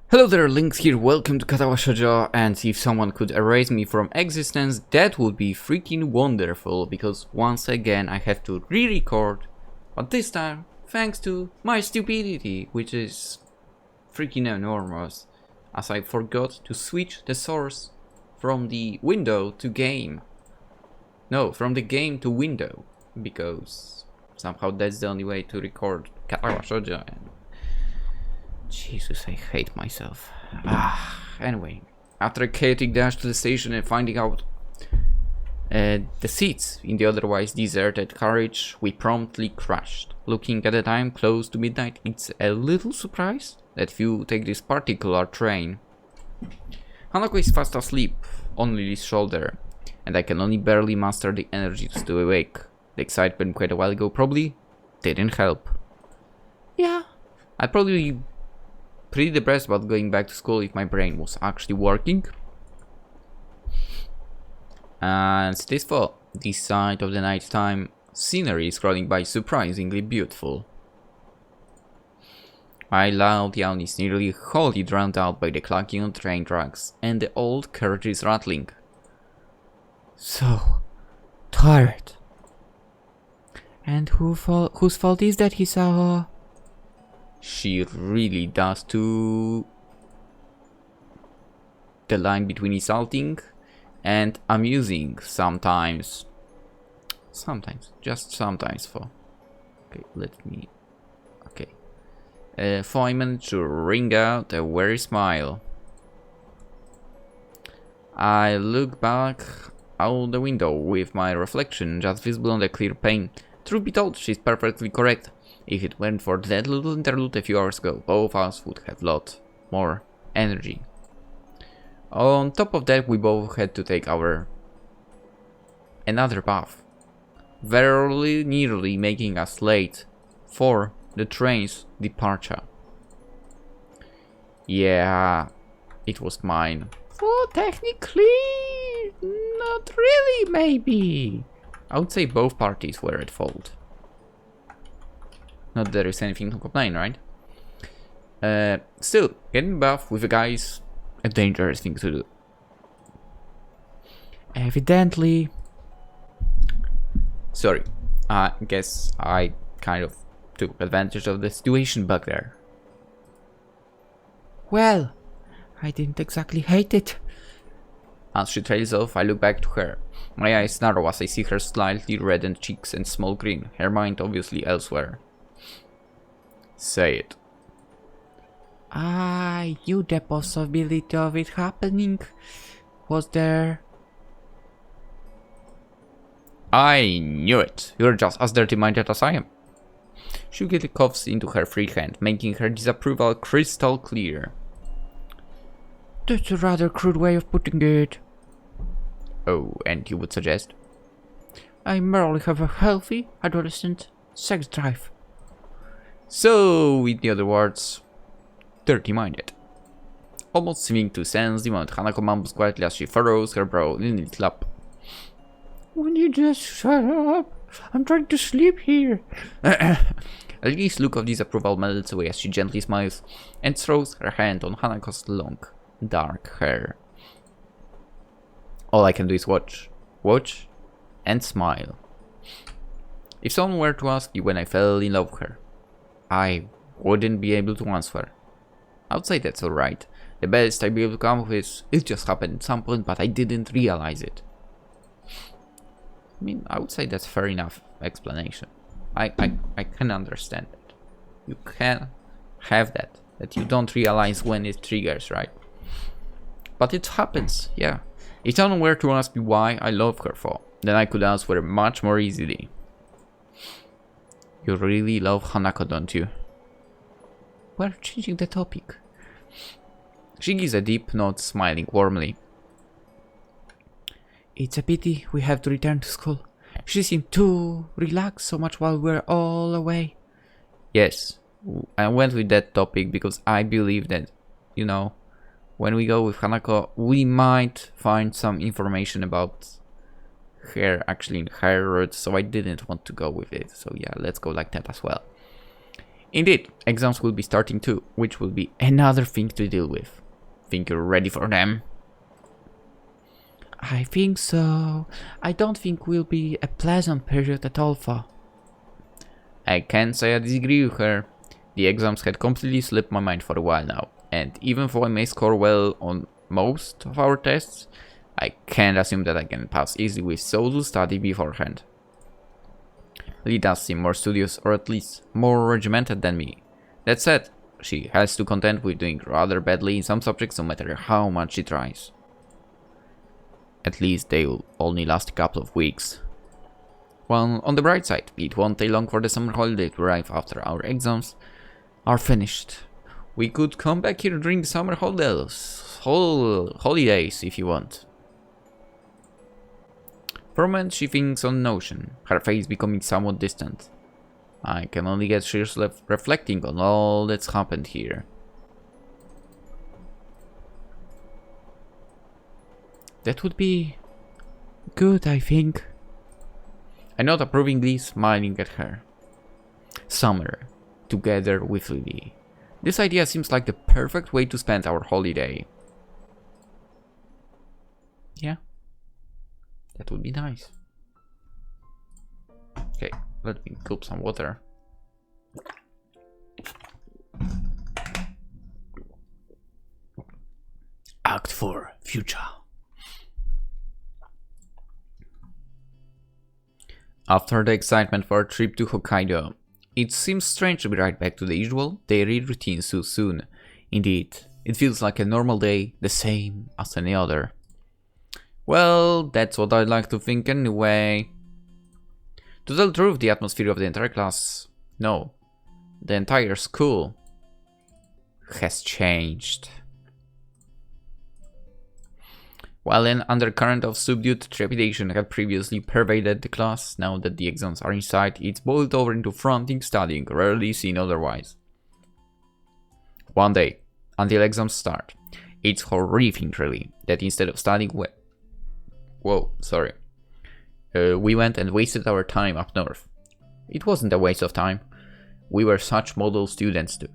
Hello there, Lynx here, welcome to Katawa Shoujo, and if someone could erase me from existence, that would be freaking wonderful, because once again I have to re-record, but this time, thanks to my stupidity, which is freaking enormous, as I forgot to switch the source from the window to game. No, from the game to window, because somehow that's the only way to record Katawa Shoujo, and Jesus, I hate myself. Anyway, after a chaotic dash to the station and finding out the seats in the otherwise deserted carriage, we promptly crashed. Looking at the time, close to midnight, it's a little surprise that few take this particular train. Hanako is fast asleep on Lily's shoulder, and I can only barely muster the energy to stay awake. The excitement quite a while ago probably didn't help. Yeah, I'd probably be pretty depressed about going back to school if my brain was actually working. And this fall, this side of the nighttime scenery is scrolling by surprisingly beautiful. My loud yawn is nearly wholly drowned out by the clunking on train tracks and the old carriages rattling. So tired. And whose fault is that, Hisao? She really does too. The line between insulting and amusing sometimes. Just sometimes for. Okay, let me. Okay. For I managed to wring out a weary smile. I look back out the window with my reflection just visible on the clear pane. Truth be told, she's perfectly correct. If it weren't for that little interlude a few hours ago, both of us would have a lot more energy. On top of that, we both had to take another path, very nearly making us late for the train's departure. Yeah, it was mine. Well, technically, not really, maybe. I would say both parties were at fault. Not that there is anything to complain, right? Still, getting buff with a guy is a dangerous thing to do. Evidently. Sorry, I guess I kind of took advantage of the situation back there. Well, I didn't exactly hate it. As she trails off, I look back to her. My eyes narrow as I see her slightly reddened cheeks and small grin, her mind obviously elsewhere. Say it. I knew the possibility of it happening was there. I knew it. You're just as dirty-minded as I am. She quickly coughs into her free hand, making her disapproval crystal clear. That's a rather crude way of putting it. Oh, and you would suggest? I merely have a healthy, adolescent sex drive. So, in other words, dirty-minded. Almost seeming to sense the moment Hanako mumbles quietly as she furrows her brow in its lap. Will you just shut up? I'm trying to sleep here. Lily's look of disapproval melts away as she gently smiles and throws her hand on Hanako's long, dark hair. All I can do is watch, and smile. If someone were to ask me when I fell in love with her, I wouldn't be able to answer. I would say that's alright. The best I'd be able to come up with is it just happened at some point, but I didn't realize it. I mean, I would say that's fair enough explanation. I can understand that. You can have that you don't realize when it triggers, right? But it happens, yeah. If someone were to ask me why I love her for, then I could answer much more easily. You really love Hanako, don't you? We're changing the topic. She gives a deep nod, smiling warmly. It's a pity we have to return to school. She seemed to relax so much while we're all away. Yes, I went with that topic because I believe that, you know, when we go with Hanako, we might find some information about her actually in her roots, so I didn't want to go with it. So yeah, let's go like that as well. Indeed, exams will be starting too, which will be another thing to deal with. Think you're ready for them? I think so. I don't think will be a pleasant period at all for. I can't say I disagree with her. The exams had completely slipped my mind for a while now, and even though I may score well on most of our tests, I can't assume that I can pass easily with so little study beforehand. Lily does seem more studious, or at least more regimented than me. That said, she has to contend with doing rather badly in some subjects no matter how much she tries. At least they will only last a couple of weeks. Well, on the bright side, it won't take long for the summer holiday to arrive after our exams are finished. We could come back here during the summer holidays if you want. For a moment she thinks on the ocean, her face becoming somewhat distant. I can only get she's left reflecting on all that's happened here. That would be good, I think. I nod approvingly, smiling at her. Summer, together with Lily. This idea seems like the perfect way to spend our holiday. Yeah, that would be nice. Okay, let me gulp some water. Act 4, Future. After the excitement for a trip to Hokkaido, it seems strange to be right back to the usual daily routine so soon. Indeed, it feels like a normal day, the same as any other. Well, that's what I'd like to think anyway. To tell the truth, the atmosphere of the entire class, no, the entire school, has changed. While an undercurrent of subdued trepidation had previously pervaded the class, now that the exams are in sight, it's boiled over into frantic studying, rarely seen otherwise. One day, until exams start, it's horrific really, that instead of studying we went and wasted our time up north. It wasn't a waste of time, we were such model students too.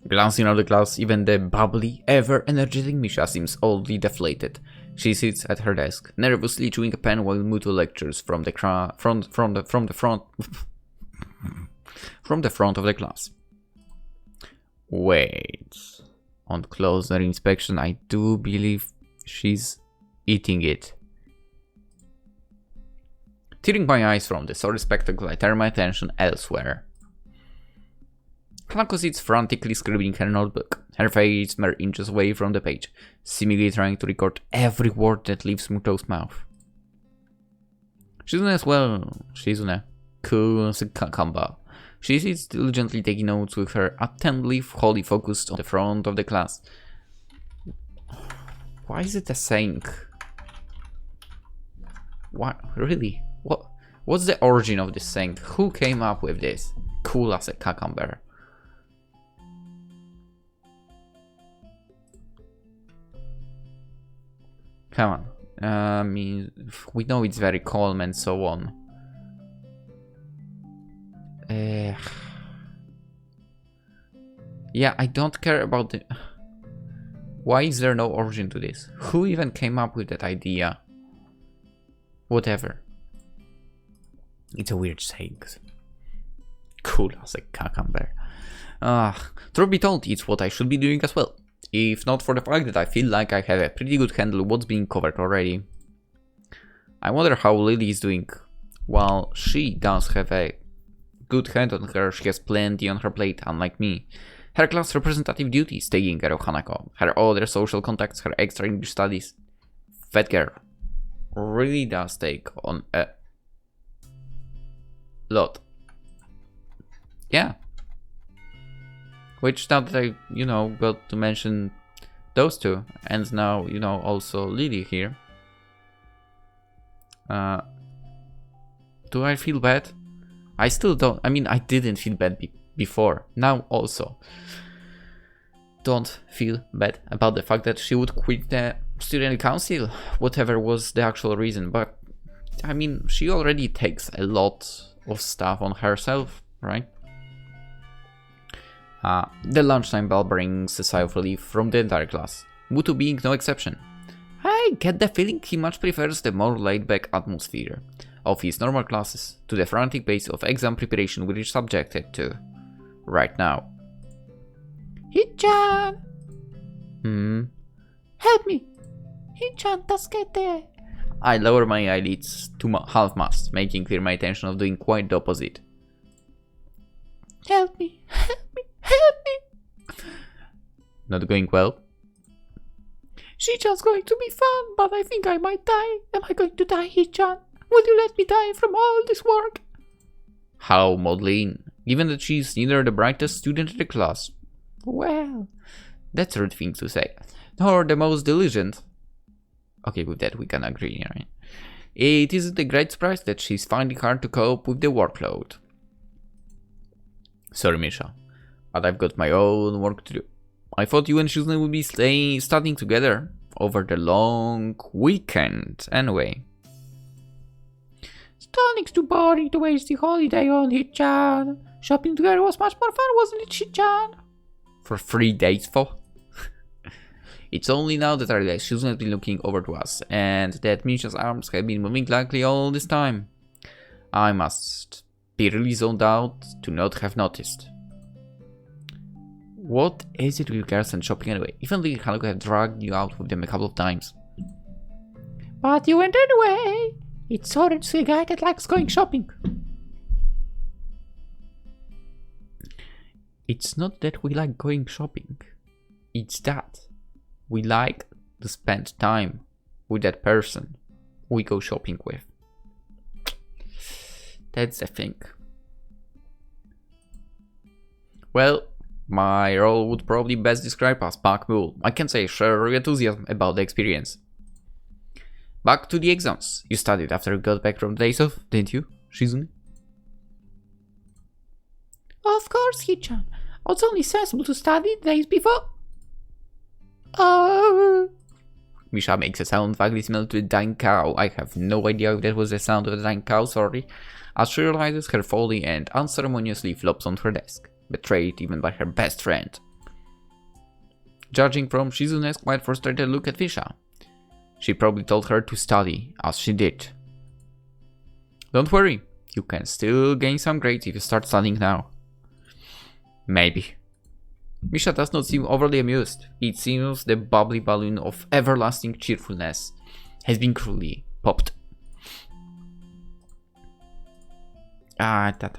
Glancing at the class, even the bubbly, ever-energetic Misha seems oddly deflated. She sits at her desk, nervously chewing a pen while Muto lectures from the front of the class. Wait. On closer inspection, I do believe she's eating it. Tearing my eyes from the sorry spectacle, I turn my attention elsewhere. Hanako sits frantically scribbling her notebook, her face mere inches away from the page, seemingly trying to record every word that leaves Muto's mouth. Shizune as well. Shizune, cool as a cucumber. She sits diligently taking notes with her attentively wholly focused on the front of the class. Why is it a saying? What? Really? What's the origin of this saying? Who came up with this? Cool as a cucumber. Come on. I mean, we know it's very calm and so on. Yeah, I don't care about the... Why is there no origin to this? Who even came up with that idea? Whatever. It's a weird saying. Cool as a cucumber. Truth be told, it's what I should be doing as well. If not for the fact that I feel like I have a pretty good handle on what's being covered already. I wonder how Lily is doing. While she does have a good hand on her, she has plenty on her plate, unlike me. Her class representative duties taking care of Hanako, her other social contacts, her extra English studies. That girl really does take on a lot. Yeah. Which now that I, got to mention those two, and now, also Lily here. Do I feel bad? I still don't. I mean, I didn't feel bad before. Now also. Don't feel bad about the fact that she would quit the student council, whatever was the actual reason. But, I mean, she already takes a lot of stuff on herself, right? The lunchtime bell brings a sigh of relief from the entire class, Mutu being no exception. I get the feeling he much prefers the more laid-back atmosphere of his normal classes to the frantic pace of exam preparation we are subjected to right now. Hichan! Help me! Hichan, tasukete! I lower my eyelids to half-mast, making clear my intention of doing quite the opposite. Help me! Help me! Help me! Not going well? Hichan's going to be fun, but I think I might die. Am I going to die, Hichan? Will you let me die from all this work? How maudlin, given that she's neither the brightest student in the class. Well, that's a rude thing to say. Nor the most diligent. Okay, with that we can agree, right? It isn't a great surprise that she's finding hard to cope with the workload. Sorry, Misha, but I've got my own work to do. I thought you and Shizune would be studying together over the long weekend, anyway. Studying's too boring to waste the holiday on, Hichan. Shopping together was much more fun, wasn't it, Hichan? For 3 days, though? It's only now that I realize Shizune has been looking over to us, and that Misha's arms have been moving likely all this time. I must be really zoned out to not have noticed. What is it with girls and shopping anyway? Even Lilly and Hanuko have dragged you out with them a couple of times. But you went anyway! It's so rare to see a guy that likes going shopping. It's not that we like going shopping. It's that we like to spend time with that person we go shopping with. That's the thing. Well, my role would probably best describe as Back Mule. I can say share your enthusiasm about the experience. Back to the exams. You studied after you got back from the days off, didn't you, Shizune? Of course, Hichan. It's only sensible to study the days before. Misha makes a sound vaguely similar to a dying cow. I have no idea if that was the sound of a dying cow, sorry. As she realizes her folly and unceremoniously flops onto her desk, betrayed even by her best friend. Judging from Shizune's quite frustrated look at Misha, she probably told her to study, as she did. Don't worry, you can still gain some grades if you start studying now. Maybe. Misha does not seem overly amused. It seems the bubbly balloon of everlasting cheerfulness has been cruelly popped. Tata.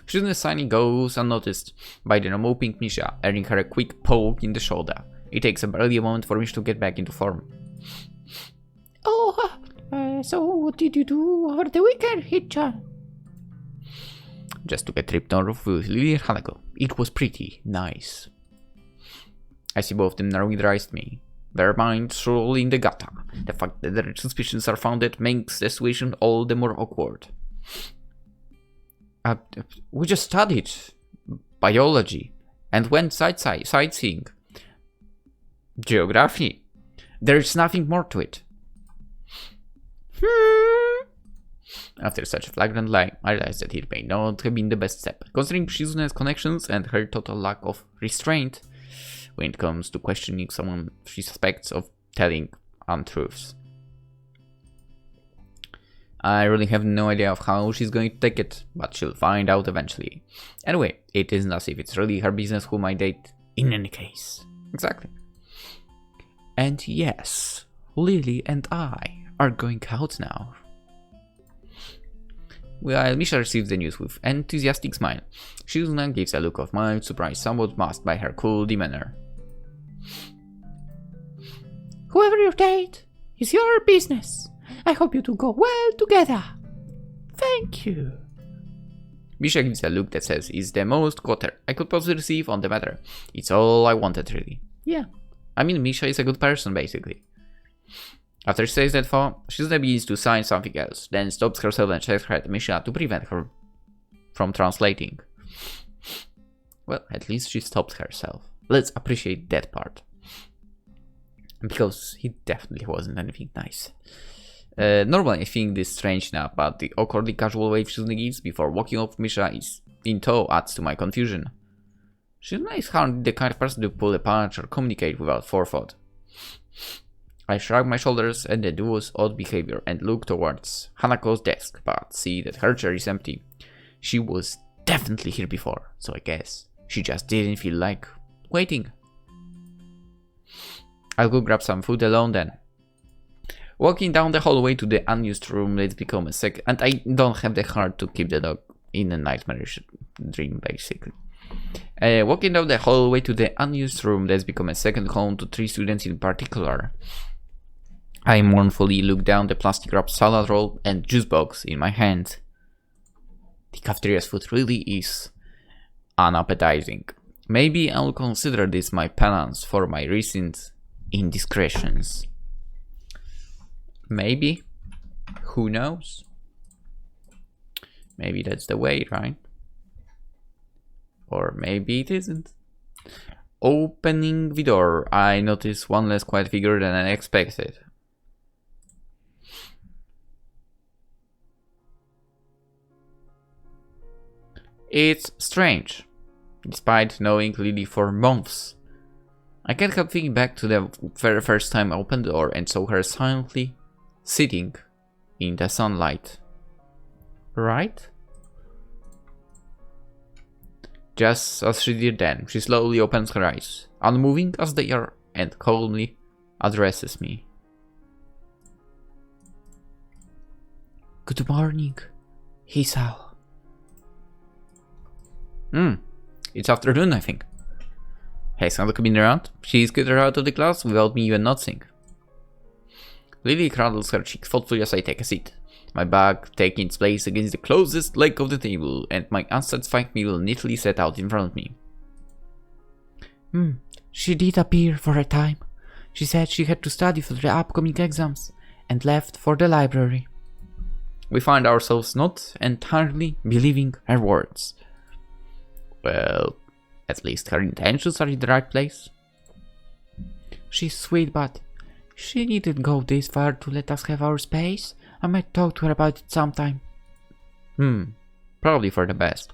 Shizune's signing goes unnoticed by the moping Misha, earning her a quick poke in the shoulder. It takes barely a moment for Misha to get back into form. So what did you do over the weekend, Hichan? Just took a trip north with Lilly and Hanuko. It was pretty nice. I see both of them narrowly eyed me. Their minds roll in the gutter. The fact that their suspicions are founded makes the situation all the more awkward. We just studied biology and went sightseeing. Geography. There's nothing more to it. After such a flagrant lie, I realized that it may not have been the best step, considering Shizune's connections and her total lack of restraint when it comes to questioning someone she suspects of telling untruths. I really have no idea of how she's going to take it, but she'll find out eventually. Anyway, it isn't as if it's really her business who might date in any case. Exactly. And yes, Lilly and I are going out now. While Misha receives the news with an enthusiastic smile, Shizune gives a look of mild surprise, somewhat masked by her cool demeanor. Whoever you date is your business. I hope you two go well together. Thank you. Misha gives a look that says, "Is the most quarter I could possibly receive on the matter. It's all I wanted, really." Yeah, I mean, Misha is a good person, basically. After she says that thought, Shizune begins to sign something else, then stops herself and checks her at Misha to prevent her from translating. Well, at least she stops herself. Let's appreciate that part. Because it definitely wasn't anything nice. Normally I think this strange now, but the awkwardly casual wave Shizune gives before walking off Misha is in tow adds to my confusion. Shizune is hardly the kind of person to pull a punch or communicate without forethought. I shrug my shoulders at the duo's odd behavior and look towards Hanako's desk, but see that her chair is empty. She was definitely here before, so I guess she just didn't feel like waiting. I'll go grab some food alone then. Walking down the hallway to the unused room, let's become a sec, and I don't have the heart to keep the dog in a nightmarish dream, basically. Walking down the hallway to the unused room, let's become a second home to 3 students in particular. I mournfully look down the plastic wrapped salad roll and juice box in my hand. The cafeteria's food really is unappetizing. Maybe I'll consider this my penance for my recent indiscretions. Maybe. Who knows? Maybe that's the way, right? Or maybe it isn't. Opening the door, I notice one less quiet figure than I expected. It's strange. Despite knowing Lilly for months, I can't help thinking back to the very first time I opened the door and saw her silently sitting in the sunlight. Right? Just as she did then, she slowly opens her eyes, unmoving as they are, and calmly addresses me. Good morning, Hisao. It's afternoon, I think. Has Nakai been around? She scooted her out of the class without me even noticing. Lilly cradles her cheek thoughtfully as I take a seat, my bag taking its place against the closest leg of the table, and my unsatisfied meal neatly set out in front of me. She did appear for a time. She said she had to study for the upcoming exams and left for the library. We find ourselves not entirely believing her words. Well, at least her intentions are in the right place. She's sweet, but she didn't go this far to let us have our space. I might talk to her about it sometime. Probably for the best.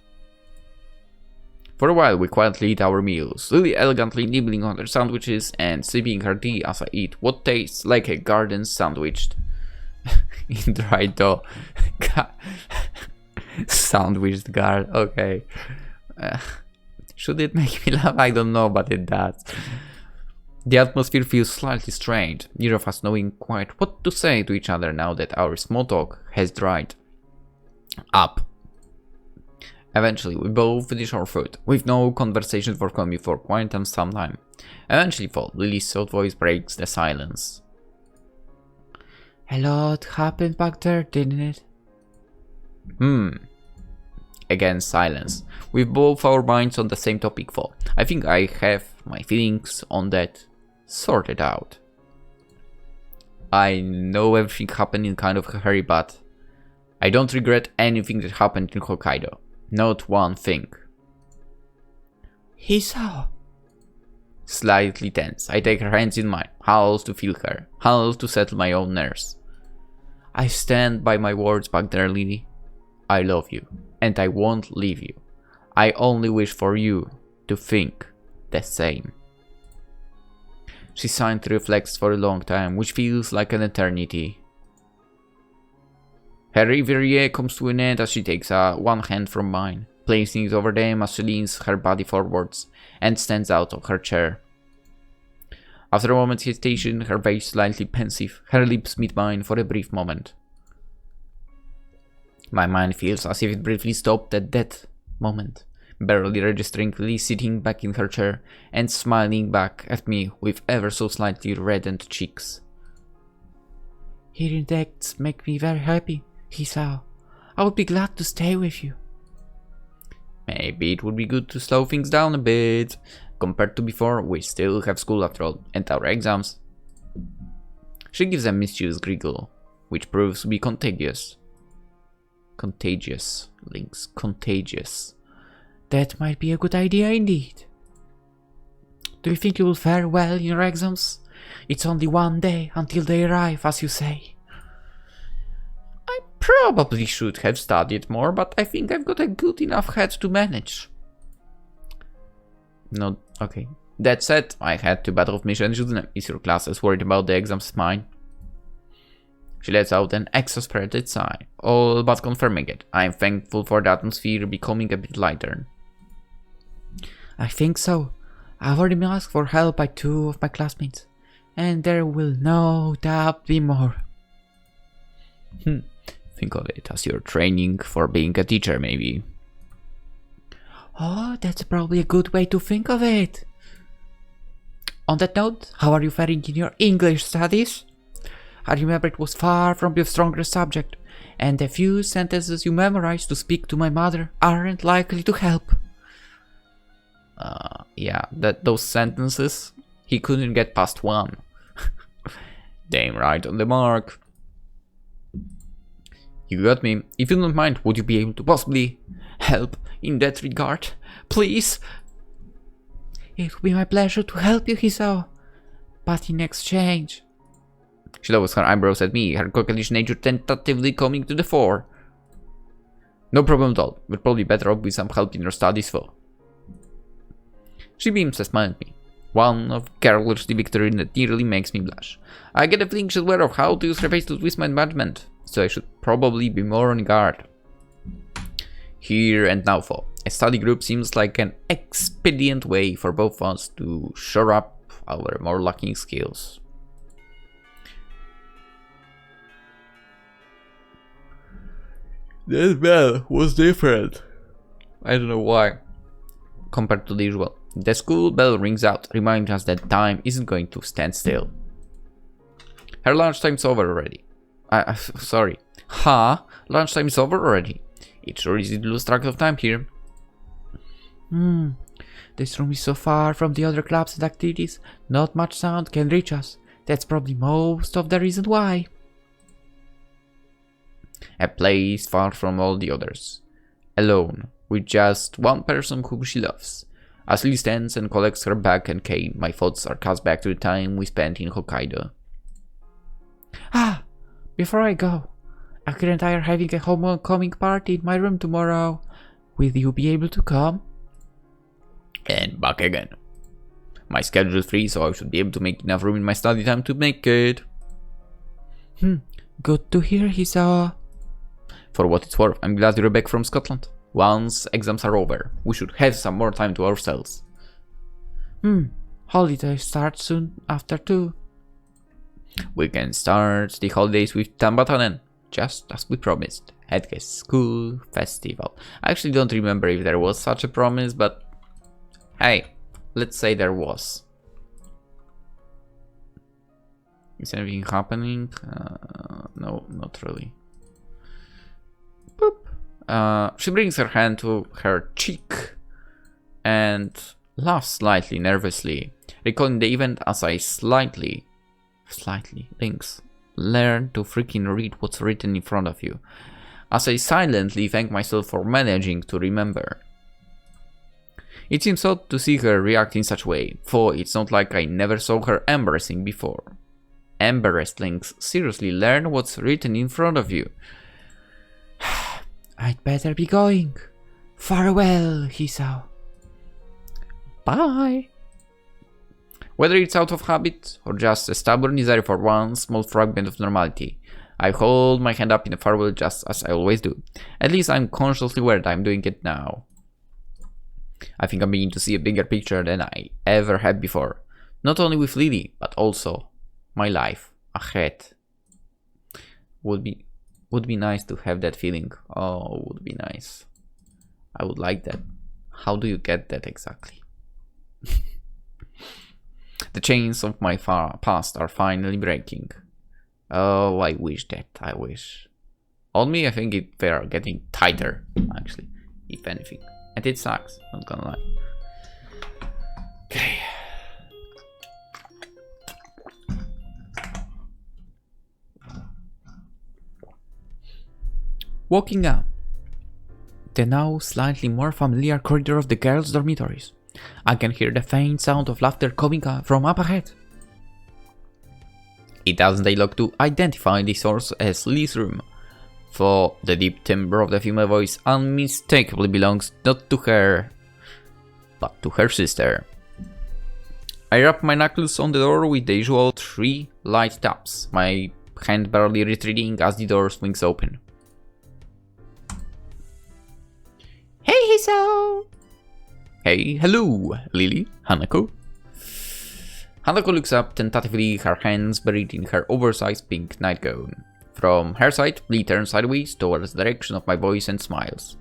For a while we quietly eat our meals, Lilly elegantly nibbling on her sandwiches and sipping her tea as I eat what tastes like a garden sandwiched in dried dough. Sandwiched garden, okay. Should it make me laugh? I don't know, but it does. The atmosphere feels slightly strange, neither of us knowing quite what to say to each other now that our small talk has dried up. Eventually, we both finish our food, with no conversation forthcoming for quite some time. Eventually, Lily's soft voice breaks the silence. A lot happened back there, didn't it? Again, silence. With both our minds on the same topic, I think I have my feelings on that sorted out. I know everything happened in kind of a hurry, but I don't regret anything that happened in Hokkaido. Not one thing. Hisao. Slightly tense, I take her hands in mine, howls to feel her, howls to settle my own nerves. I stand by my words back there, Lilly. I love you, and I won't leave you. I only wish for you to think the same. She silently reflects for a long time, which feels like an eternity. Her reverie comes to an end as she takes one hand from mine, placing it over them as she leans her body forwards and stands out of her chair. After a moment's hesitation, her face slightly pensive, her lips meet mine for a brief moment. My mind feels as if it briefly stopped at that moment, barely registering Lily sitting back in her chair and smiling back at me with ever so slightly reddened cheeks. Hearing that makes me very happy, Hisao. I would be glad to stay with you. Maybe it would be good to slow things down a bit. Compared to before, we still have school after all, and our exams. She gives a mischievous giggle, which proves to be contagious. Contagious, Lynx, contagious. That might be a good idea indeed. Do you think you will fare well in your exams? It's only one day until they arrive, as you say. Probably should have studied more, but I think I've got a good enough head to manage. No, okay. That said, I had to battle with Misha and Judyna. Is your class as worried about the exams as mine? She lets out an exasperated sigh, all but confirming it. I'm thankful for the atmosphere becoming a bit lighter. I think so. I've already been asked for help by 2 of my classmates, and there will no doubt be more. Think of it as your training for being a teacher, maybe. Oh, that's probably a good way to think of it. On that note, how are you faring in your English studies? I remember it was far from your strongest subject, and the few sentences you memorized to speak to my mother aren't likely to help. Yeah, those sentences, he couldn't get past one. Damn right on the mark. You got me. If you don't mind, would you be able to possibly help in that regard? Please? It would be my pleasure to help you, Hisao. But in exchange... She lowers her eyebrows at me, her coquettish nature tentatively coming to the fore. No problem at all. We're probably better off with some help in your studies, though. She beams a smile at me. One of girlish victory that nearly makes me blush. I get a feeling she's aware of how to use her face to twist my management, so I should probably be more on guard. Here and now, though. A study group seems like an expedient way for both of us to shore up our more lacking skills. That bell was different. I don't know why. Compared to the usual. The school bell rings out, reminding us that time isn't going to stand still. Her lunchtime's over already. Sorry. Lunchtime's over already. It's sure easy to lose track of time here. This room is so far from the other clubs and activities, not much sound can reach us. That's probably most of the reason why. A place far from all the others. Alone, with just one person whom she loves. As Lily stands and collects her bag and cane, my thoughts are cast back to the time we spent in Hokkaido. Before I go, Akira and I are having a homecoming party in my room tomorrow. Will you be able to come? And back again. My schedule is free, so I should be able to make enough room in my study time to make it. Good to hear, Hisao. For what it's worth, I'm glad you're back from Scotland. Once exams are over, we should have some more time to ourselves. Holidays start soon after too. We can start the holidays with Tambatanen, just as we promised. At a school festival. I actually don't remember if there was such a promise, but hey, let's say there was. Is anything happening? No, not really. Boop. She brings her hand to her cheek and laughs slightly nervously, recalling the event as I slightly, Lynx, learn to freaking read what's written in front of you, as I silently thank myself for managing to remember. It seems odd to see her react in such a way, for it's not like I never saw her embarrassing before. Embarrassed Lynx, seriously learn what's written in front of you. I'd better be going. Farewell, Hisao. Bye. Whether it's out of habit or just a stubborn desire for one small fragment of normality, I hold my hand up in a farewell just as I always do. At least I'm consciously aware that I'm doing it now. I think I'm beginning to see a bigger picture than I ever had before. Not only with Lily, but also my life ahead. Would be nice to have that feeling. Oh, would be nice. I would like that. How do you get that exactly? The chains of my past are finally breaking. Oh, I wish that. I wish. On me, I think they are getting tighter, actually, if anything. And it sucks, not gonna lie. Okay. Walking down the now slightly more familiar corridor of the girls' dormitories, I can hear the faint sound of laughter coming from up ahead. It doesn't take long to identify the source as Lily's room. for the deep timbre of the female voice unmistakably belongs not to her, but to her sister. I rub my knuckles on the door with the usual 3 light taps, my hand barely retreating as the door swings open. Hey, Hisao! Hey, hello, Lilly, Hanako. Hanako looks up tentatively, her hands buried in her oversized pink nightgown. From her side, Lee turns sideways towards the direction of my voice and smiles.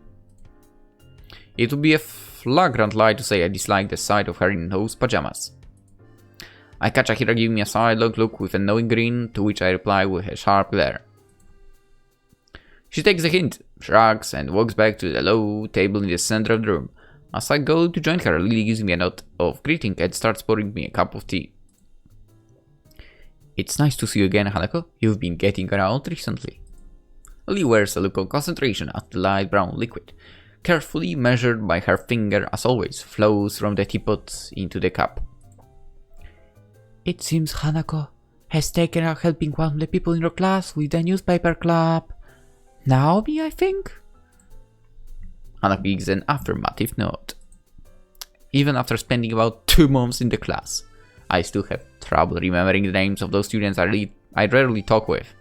It would be a flagrant lie to say I dislike the sight of her in those pajamas. I catch Akira giving me a sidelong look with a knowing grin, to which I reply with a sharp glare. She takes the hint, shrugs, and walks back to the low table in the center of the room. As I go to join her, Lily gives me a nod of greeting and starts pouring me a cup of tea. It's nice to see you again, Hanako. You've been getting around recently. Lily wears a look of concentration as the light brown liquid, carefully measured by her finger as always, flows from the teapot into the cup. It seems Hanako has taken up helping one of the people in your class with the newspaper club. Naomi, I think? Hanako gives an affirmative nod. Even after spending about 2 months in the class, I still have trouble remembering the names of those students I rarely talk with.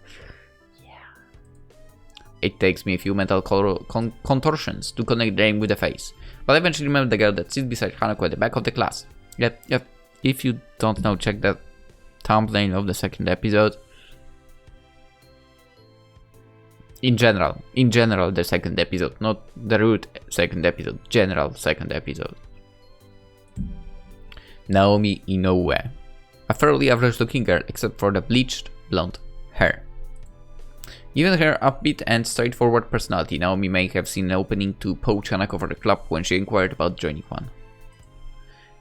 Yeah. It takes me a few mental contortions to connect the name with the face, but I eventually remember the girl that sits beside Hanako at the back of the class. Yep. If you don't know, check the thumbnail of the 2nd episode. In general, the 2nd episode, not the root 2nd episode, general 2nd episode. Naomi Inoue. A fairly average looking girl except for the bleached blonde hair. Given her upbeat and straightforward personality, Naomi may have seen an opening to poach Hanako for the club when she inquired about joining one.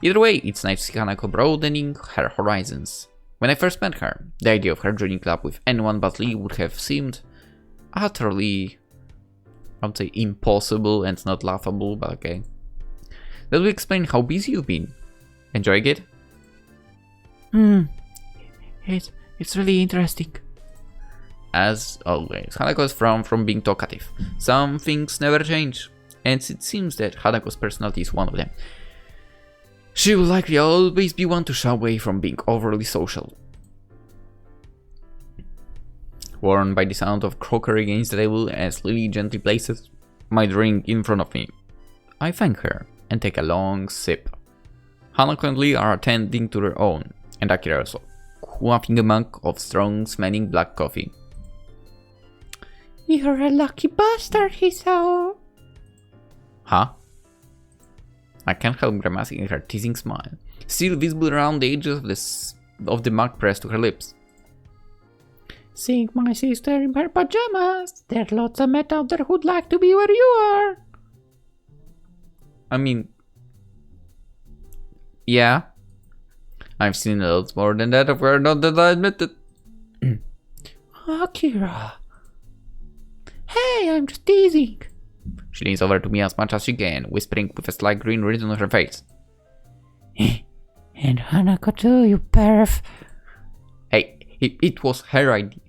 Either way, it's nice to see Hanako broadening her horizons. When I first met her, the idea of her joining club with anyone but Lee would have seemed utterly, I would say, impossible and not laughable, but okay. That will explain how busy you've been. Enjoying it? It's really interesting. As always, Hanako is from being talkative. Some things never change, and it seems that Hanako's personality is one of them. She will likely always be one to shy away from being overly social. Warned by the sound of crockery against the table as Lily gently places my drink in front of me, I thank her and take a long sip. Hanako and Lee are attending to their own, and Akira also, quaffing a mug of strong-smelling black coffee. You're a lucky bastard, Hisao. Huh? I can't help grimacing her teasing smile, still visible around the edges of the mug pressed to her lips. Seeing my sister in her pajamas, there's lots of men out there who'd like to be where you are. I mean, yeah. I've seen a lot more than that, of course, not that I admit it. Akira. Hey, I'm just teasing. She leans over to me as much as she can, whispering with a slight grin written on her face. And Hanako too, you perf. Hey, it was her idea.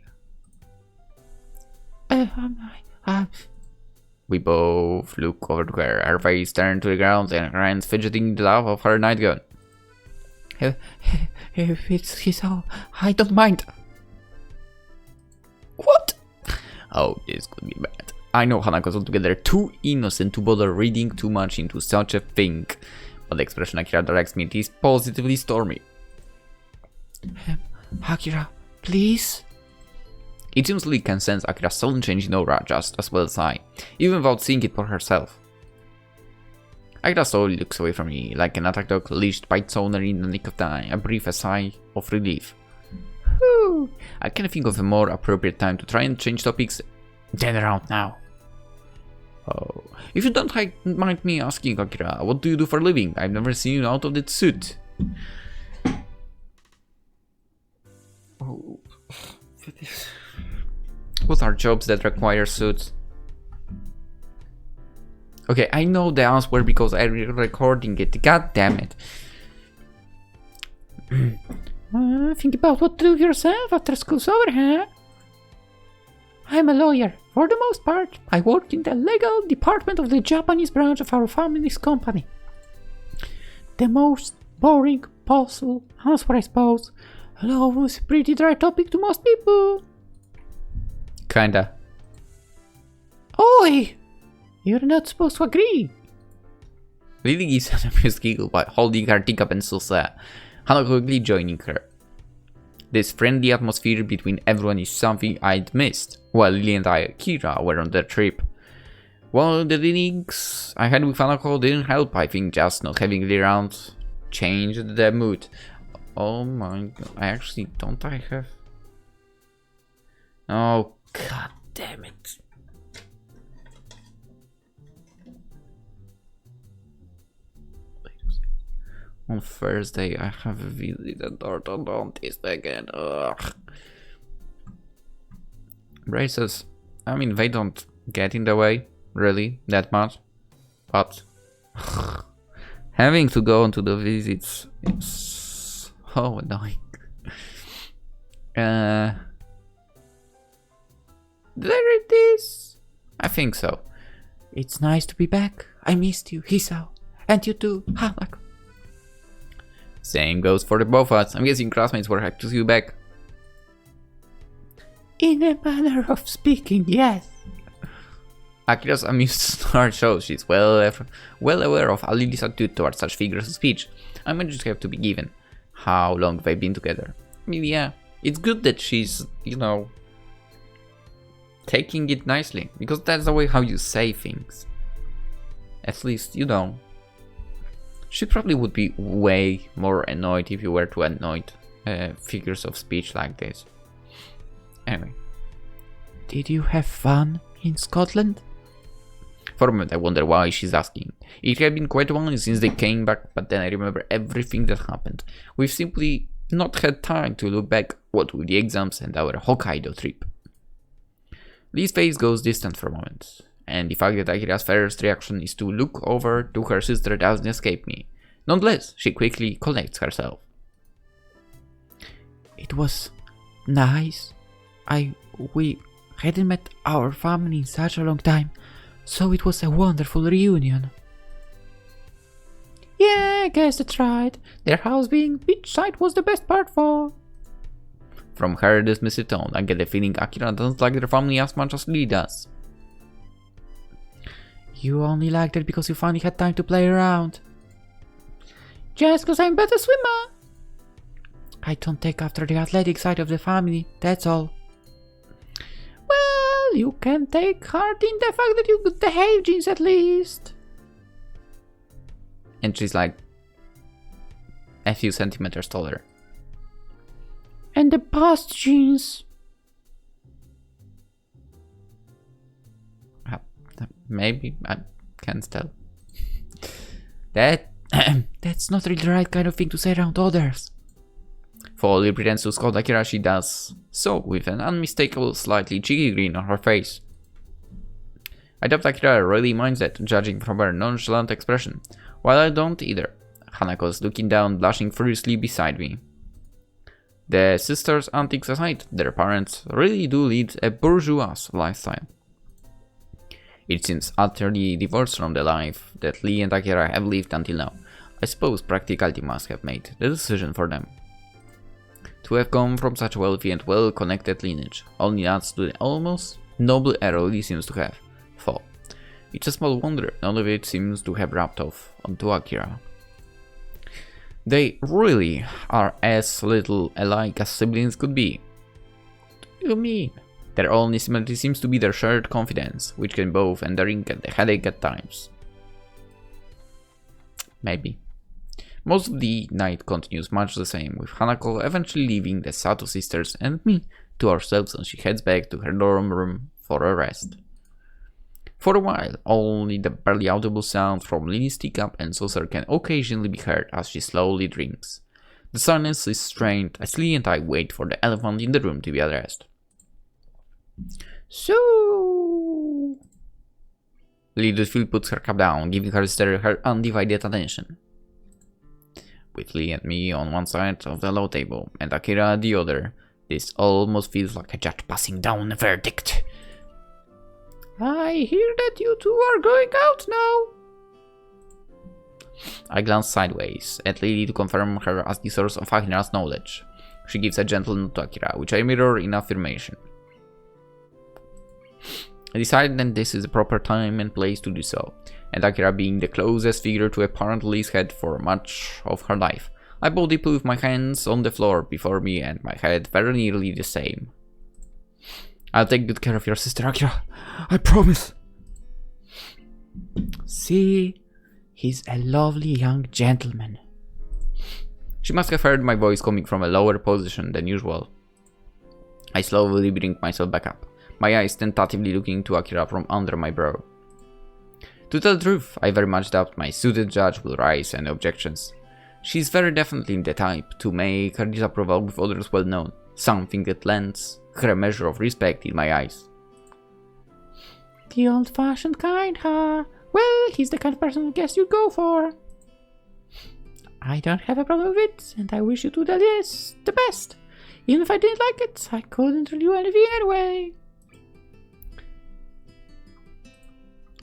We both look over to her, her face turned to the ground and her hands fidgeting in the lap of her nightgown. If it's Hisao, I don't mind. What? Oh, this could be bad. I know Hanako's altogether too innocent to bother reading too much into such a thing, but the expression Akira directs me is positively stormy. Akira, please? It seems Lee can sense Akira's sudden change in aura just as well as I, even without seeing it for herself. Akira slowly looks away from me, like an attack dog leashed by its owner in the nick of time, a brief sigh of relief. Whew, I can't think of a more appropriate time to try and change topics than around now. Oh, if you don't mind me asking, Akira, what do you do for a living? I've never seen you out of that suit. Oh, what are jobs that require suits? Okay, I know the answer because I'm recording it. God damn it. Think about what to do yourself after school's over, huh? I'm a lawyer. For the most part, I work in the legal department of the Japanese branch of our family's company. The most boring possible answer, I suppose. Law is a pretty dry topic to most people. Kinda. Oi! You're not supposed to agree. Lily gives an amused giggle while holding her teacup and salsa, Hanako quickly joining her. This friendly atmosphere between everyone is something I'd missed while Lily and Akira were on their trip. While the Lynx I had with Hanako didn't help, I think just not having Lily around changed the mood. Oh my god, don't I have... Oh god damn it. On Thursday, I have a visit at orthodontist again. Ugh. Braces, I mean, they don't get in the way, really, that much. But having to go onto the visits is so annoying. Did I read this? I think so. It's nice to be back. I missed you, Hisao. And you too, Hanako. Same goes for the both of us. I'm guessing classmates were happy to see you back. In a manner of speaking, yes. Akira's amused snort shows she's well aware of Lilly's attitude towards such figures of speech. I might just have to be given how long they've been together. I mean, yeah, it's good that she's, taking it nicely, because that's the way how you say things. At least, She probably would be way more annoyed if you were to annoy figures of speech like this. Anyway. Did you have fun in Scotland? For a moment I wonder why she's asking. It had been quite a while since they came back, but then I remember everything that happened. We've simply not had time to look back, what with the exams and our Hokkaido trip. Lee's face goes distant for a moment. And the fact that Akira's first reaction is to look over to her sister doesn't escape me. Nonetheless, she quickly collects herself. It was nice. We hadn't met our family in such a long time, so it was a wonderful reunion. Yeah, I guess that's right. Their house being beachside was the best part for... From her dismissive tone, I get the feeling Akira doesn't like their family as much as Lee does. You only liked it because you finally had time to play around. Just because I'm a better swimmer. I don't take after the athletic side of the family, that's all. Well, you can take heart in the fact that you got the have genes at least. And she's like a few centimeters taller. And the past genes. Maybe, I can't tell. That's not really the right kind of thing to say around others. Foley pretends to scold Akira, she does so with an unmistakable, slightly cheeky grin on her face. I doubt Akira really minds that, judging from her nonchalant expression, while I don't either. Hanako's looking down, blushing furiously beside me. The sisters' antics aside, their parents really do lead a bourgeois lifestyle. It seems utterly divorced from the life that Lee and Akira have lived until now. I suppose practicality must have made the decision for them. To have come from such wealthy and well-connected lineage only adds to the almost noble era Lee seems to have. For it's a small wonder none of it seems to have rubbed off onto Akira. They really are as little alike as siblings could be. What do you mean? Their only similarity seems to be their shared confidence, which can both end the headache at times. Maybe. Most of the night continues much the same, with Hanako eventually leaving the Sato sisters and me to ourselves as she heads back to her dorm room for a rest. For a while, only the barely audible sound from Lily's teacup and saucer can occasionally be heard as she slowly drinks. The silence is strained as Lily and I wait for the elephant in the room to be addressed. So... Lily puts her cup down, giving her sister her undivided attention. With Lee and me on one side of the law table and Akira at the other, this almost feels like a judge passing down a verdict. I hear that you two are going out now. I glance sideways at Lilly to confirm her as the source of Akira's knowledge. She gives a gentle nod to Akira, which I mirror in affirmation. I decide that this is the proper time and place to do so, and Akira being the closest figure to apparent Lily's head for much of her life, I bow deeply with my hands on the floor before me and my head very nearly the same. I'll take good care of your sister, Akira. I promise. See, he's a lovely young gentleman. She must have heard my voice coming from a lower position than usual. I slowly bring myself back up, my eyes tentatively looking to Akira from under my brow. To tell the truth, I very much doubt my suited judge will raise any objections. She's very definitely the type to make her disapproval with others well known, something that lends her a measure of respect in my eyes. The old-fashioned kind, huh? Well, he's the kind of person I guess you'd go for. I don't have a problem with it, and I wish you two the best. Even if I didn't like it, I couldn't really do anything anyway.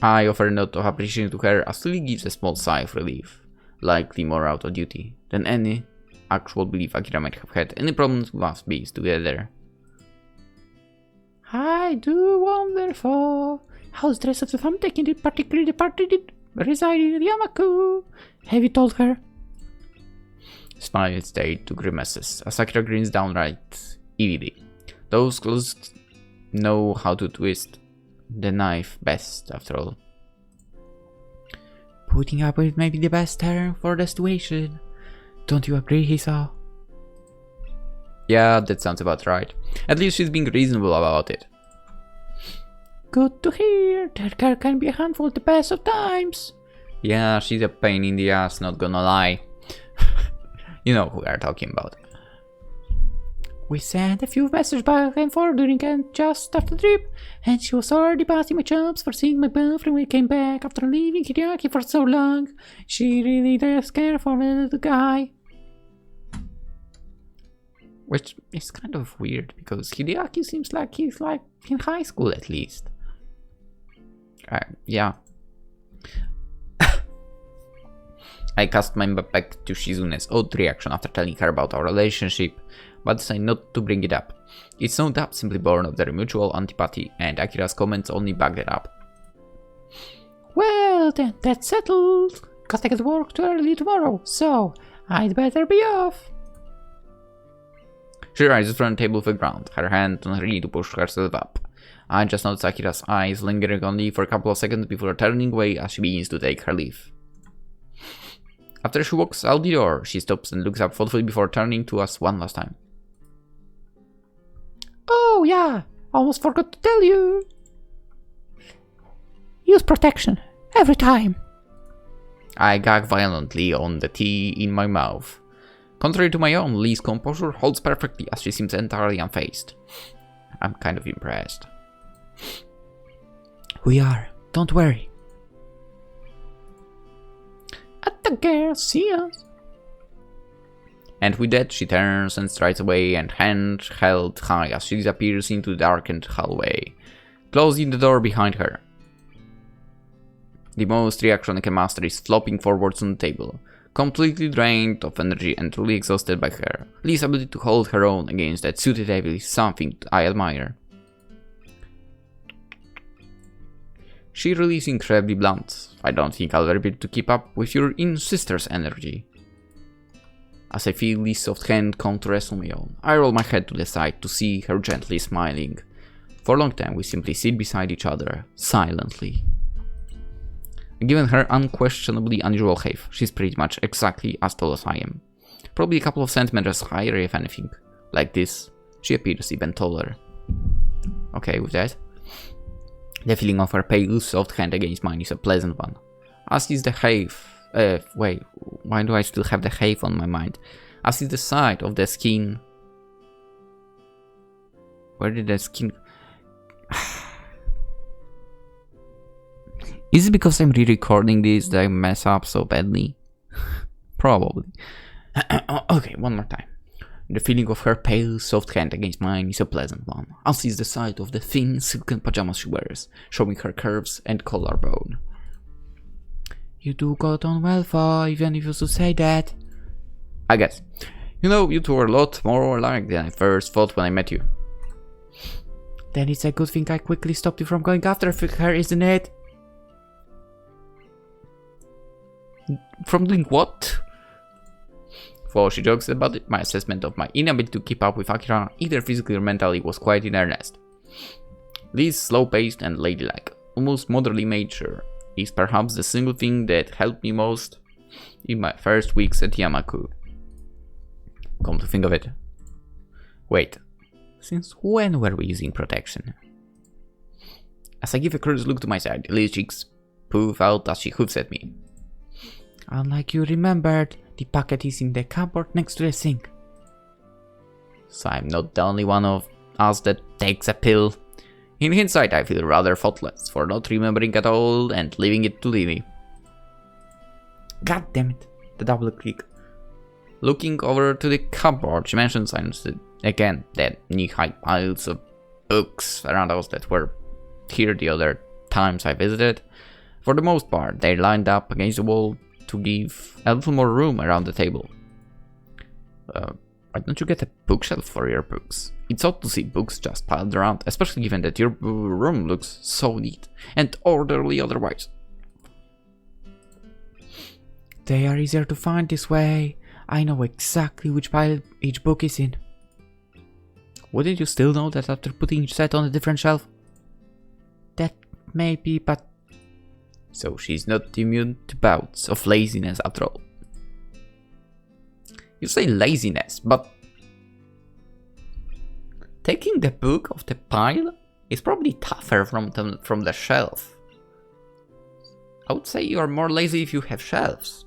I offer a note of appreciation to her as Lily gives a small sigh of relief, likely more out of duty than any actual belief Akira might have had any problems with us bees together. I do wonder for how's the rest of the family taking it, particularly the party residing in Yamaku. Have you told her? Smiles stayed to grimaces as Akira grins downright evilly. Those close know how to twist the knife best, after all. Putting up with may be the best term for the situation. Don't you agree, Hisao? Yeah, that sounds about right. At least she's being reasonable about it. Good to hear. That girl can be a handful at the best of times. Yeah, she's a pain in the ass, not gonna lie. You know who we are talking about. We sent a few messages back and forth during and just after the trip, and she was already passing my chops for seeing my boyfriend when we came back after leaving Hideaki for so long. She really does care for the little guy. Which is kind of weird, because Hideaki seems like he's like in high school at least. Yeah. I cast my map back to Shizune's odd reaction after telling her about our relationship, but decide not to bring it up. It's no doubt simply born of their mutual antipathy, and Akira's comments only back that up. Well then, that's settled. Cause I get to work too early tomorrow, so I'd better be off. She rises from the table to the ground, her hand on her knee to push herself up. I just notice Akira's eyes lingering on me for a couple of seconds before turning away as she begins to take her leave. After she walks out the door, she stops and looks up thoughtfully before turning to us one last time. Oh yeah, almost forgot to tell you. Use protection, every time. I gag violently on the tea in my mouth. Contrary to my own, Lee's composure holds perfectly as she seems entirely unfazed. I'm kind of impressed. We are, don't worry. At the girl, see us. And with that, she turns and strides away, and hand held high as she disappears into the darkened hallway, closing the door behind her. The most reaction I can master is flopping forwards on the table, completely drained of energy and truly exhausted by her. Lee's ability to hold her own against that suited devil is something I admire. She really is incredibly blunt. I don't think I'll ever be able to keep up with your sister's energy. As I feel Lee's soft hand come to rest on my own, I roll my head to the side to see her gently smiling. For a long time we simply sit beside each other, silently. Given her unquestionably unusual height, she's pretty much exactly as tall as I am. Probably a couple of centimeters higher if anything. Like this, she appears even taller. Okay with that. The feeling of her pale, soft hand against mine is a pleasant one. As is the height. Wait, why do I still have the height on my mind? As is the side of the skin. Where did the skin... Is it because I'm re-recording this that I mess up so badly? Probably. Okay, one more time. The feeling of her pale, soft hand against mine is a pleasant one, as is the sight of the thin, silken pajamas she wears, showing her curves and collarbone. You do got on well, Fa, even if you should say that. I guess. You know, you two are a lot more alike than I first thought when I met you. Then it's a good thing I quickly stopped you from going after her, isn't it? From doing what? For she jokes about it, my assessment of my inability to keep up with Akira, either physically or mentally, was quite in earnest. This slow-paced and ladylike, almost motherly nature is perhaps the single thing that helped me most in my first weeks at Yamaku. Come to think of it. Wait, since when were we using protection? As I give a curious look to my side, Lilly's cheeks puff out as she hoofs at me. Unlike you remembered, the packet is in the cupboard next to the sink. So I'm not the only one of us that takes a pill. In hindsight, I feel rather thoughtless for not remembering at all and leaving it to Lilly. God damn it, the double click. Looking over to the cupboard, she mentions again that knee-high piles of books around us that were here the other times I visited. For the most part, they're lined up against the wall to give a little more room around the table. Why don't you get a bookshelf for your books? It's odd to see books just piled around, especially given that your room looks so neat and orderly otherwise. They are easier to find this way. I know exactly which pile each book is in. Wouldn't you still know that after putting each set on a different shelf? That may be, but... So she's not immune to bouts of laziness after all. You say laziness, but... taking the book off the pile is probably tougher from the shelf. I would say you are more lazy if you have shelves.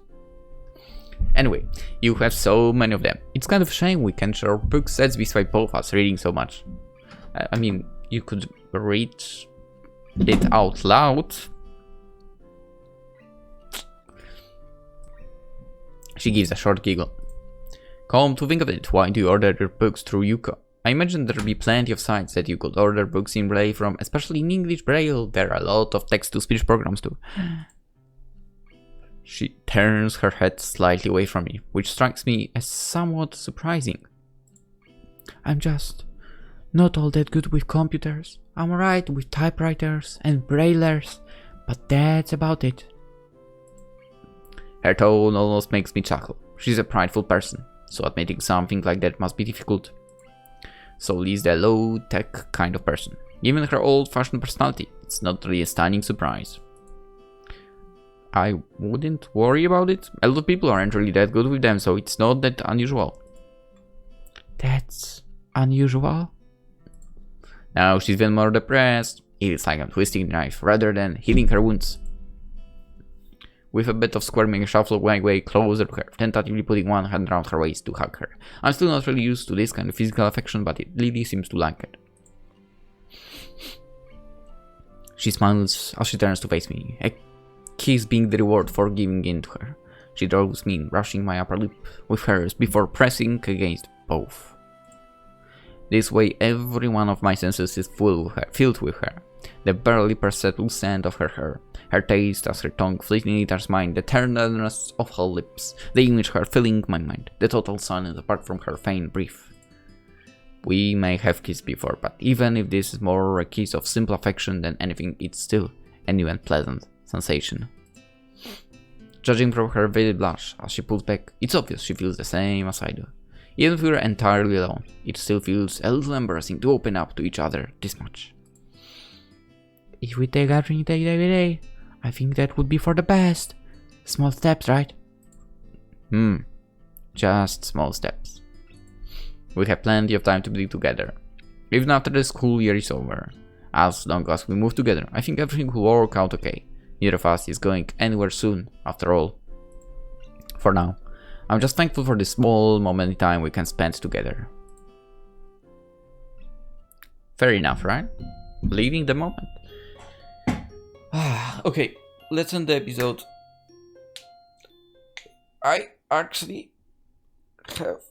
Anyway, you have so many of them. It's kind of a shame we can't share book sets despite both of us reading so much. I mean, you could read it out loud. She gives a short giggle. Come to think of it, why do you order your books through Yuka? I imagine there'll be plenty of sites that you could order books in Braille from, especially in English Braille. There are a lot of text-to-speech programs too. She turns her head slightly away from me, which strikes me as somewhat surprising. I'm just not all that good with computers. I'm alright with typewriters and braillers, but that's about it. Her tone almost makes me chuckle. She's a prideful person, so admitting something like that must be difficult. So is the low-tech kind of person. Given her old-fashioned personality, it's not really a stunning surprise. I wouldn't worry about it. A lot of people aren't really that good with them, so it's not that unusual. That's unusual? Now she's even more depressed. It is like I'm twisting the knife rather than healing her wounds. With a bit of squirming, I shuffle my way closer to her, tentatively putting one hand around her waist to hug her. I'm still not really used to this kind of physical affection, but Lilly seems to like it. She smiles as she turns to face me, a kiss being the reward for giving in to her. She draws me in, brushing my upper lip with hers before pressing against both. This way, every one of my senses is filled with her. The barely perceptible scent of her hair, her taste as her tongue fleetingly enters mine, the tenderness of her lips, the image of her filling my mind, the total silence apart from her faint breath. We may have kissed before, but even if this is more a kiss of simple affection than anything, it's still a new and pleasant sensation. Judging from her veiled blush as she pulls back, it's obvious she feels the same as I do. Even if we're entirely alone, it still feels a little embarrassing to open up to each other this much. If we take our drink day by day, I think that would be for the best. Small steps, right? Just small steps. We have plenty of time to be together, even after the school year is over. As long as we move together, I think everything will work out okay. Neither of us is going anywhere soon, after all. For now, I'm just thankful for this small moment in time we can spend together. Fair enough, right? Leaving the moment. Okay, let's end the episode. I actually have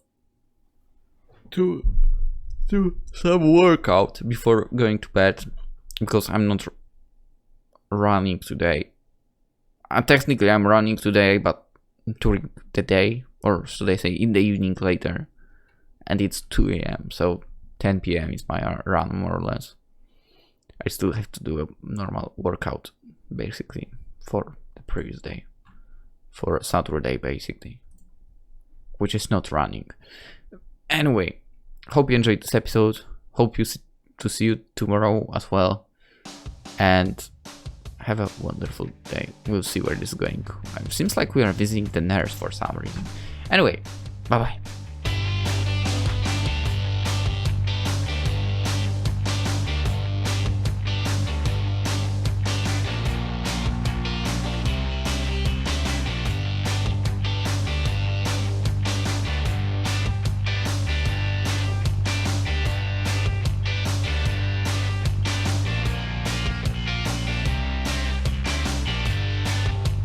to do some workout before going to bed, because I'm not running today. Technically I'm running today, but during the day, or should I say in the evening later, and it's 2 a.m. so 10 p.m. is my run, more or less. I still have to do a normal workout basically for the previous day, for Saturday basically, which is not running. Anyway, hope you enjoyed this episode. Hope to see you tomorrow as well, and have a wonderful day. We'll see where this is going. It seems like we are visiting the nurse for some reason. Anyway, bye bye.